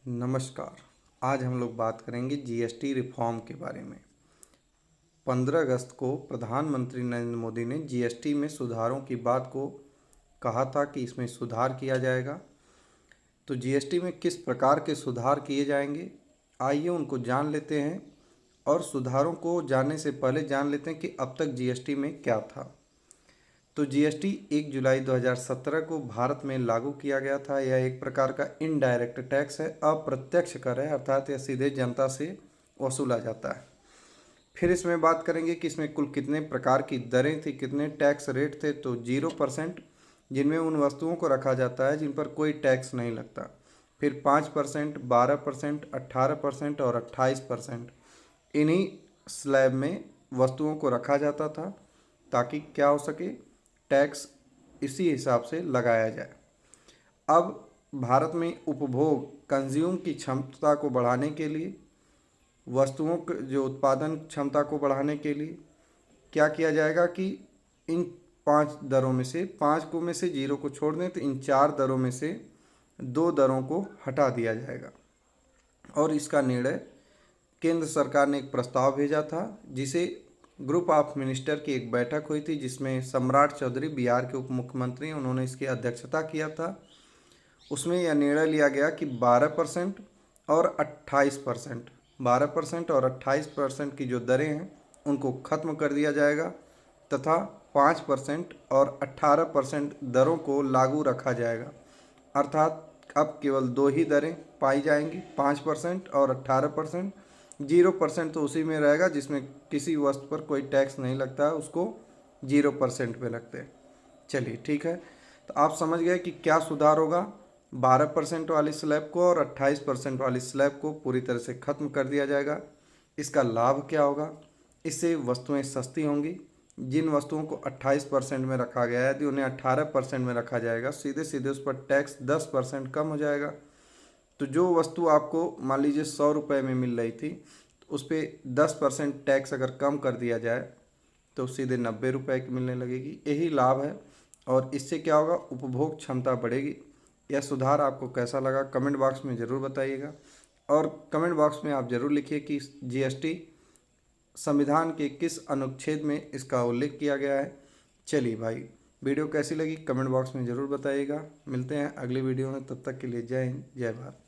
नमस्कार। आज हम लोग बात करेंगे जीएसटी रिफॉर्म के बारे में। 15 अगस्त को प्रधानमंत्री नरेंद्र मोदी ने जीएसटी में सुधारों की बात को कहा था कि इसमें सुधार किया जाएगा। तो जीएसटी में किस प्रकार के सुधार किए जाएंगे, आइए उनको जान लेते हैं। और सुधारों को जानने से पहले जान लेते हैं कि अब तक जीएसटी में क्या था। तो जीएसटी 1 जुलाई 2017 को भारत में लागू किया गया था। यह एक प्रकार का इनडायरेक्ट टैक्स है, अप्रत्यक्ष कर है, अर्थात यह सीधे जनता से वसूला जाता है। फिर इसमें बात करेंगे कि इसमें कुल कितने प्रकार की दरें थी, कितने टैक्स रेट थे। तो 0%, जिनमें उन वस्तुओं को रखा जाता है जिन पर कोई टैक्स नहीं लगता। फिर 5%, 12%, 18% और 28%, इन्हीं स्लैब में वस्तुओं को रखा जाता था ताकि क्या हो सके, टैक्स इसी हिसाब से लगाया जाए। अब भारत में उपभोग कंज्यूम की क्षमता को बढ़ाने के लिए, वस्तुओं के जो उत्पादन क्षमता को बढ़ाने के लिए क्या किया जाएगा कि इन 5 दरों में से 5 को में से 0 को छोड़ दें तो इन 4 दरों में से 2 दरों को हटा दिया जाएगा। और इसका निर्णय केंद्र सरकार ने एक प्रस्ताव भेजा था, जिसे ग्रुप ऑफ मिनिस्टर की एक बैठक हुई थी, जिसमें सम्राट चौधरी बिहार के उप मुख्यमंत्री, उन्होंने इसकी अध्यक्षता किया था। उसमें यह निर्णय लिया गया कि 12% और 28%, 12% और 28% की जो दरें हैं उनको ख़त्म कर दिया जाएगा तथा 5% और 18% दरों को लागू रखा जाएगा। अर्थात अब केवल 2 ही दरें पाई जाएंगी, 5% और 18%। 0% तो उसी में रहेगा जिसमें किसी वस्तु पर कोई टैक्स नहीं लगता है, उसको 0% पे लगते हैं। चलिए ठीक है, तो आप समझ गए कि क्या सुधार होगा। 12% वाली स्लैब को और 28% वाली स्लैब को पूरी तरह से ख़त्म कर दिया जाएगा। इसका लाभ क्या होगा, इससे वस्तुएं सस्ती होंगी। जिन वस्तुओं को 28% में रखा गया है, यदि उन्हें 18% में रखा जाएगा, सीधे सीधे उस पर टैक्स 10% कम हो जाएगा। तो जो वस्तु आपको मान लीजिए 100 रुपये में मिल रही थी, तो उस पर 10% टैक्स अगर कम कर दिया जाए तो सीधे 90 रुपये की मिलने लगेगी। यही लाभ है। और इससे क्या होगा, उपभोग क्षमता बढ़ेगी। यह सुधार आपको कैसा लगा, कमेंट बॉक्स में ज़रूर बताइएगा। और कमेंट बॉक्स में आप ज़रूर लिखिए कि जीएसटी संविधान के किस अनुच्छेद में इसका उल्लेख किया गया है। चलिए भाई, वीडियो कैसी लगी कमेंट बॉक्स में ज़रूर बताइएगा। मिलते हैं अगली वीडियो में, तब तक के लिए जय हिंद, जय भारत।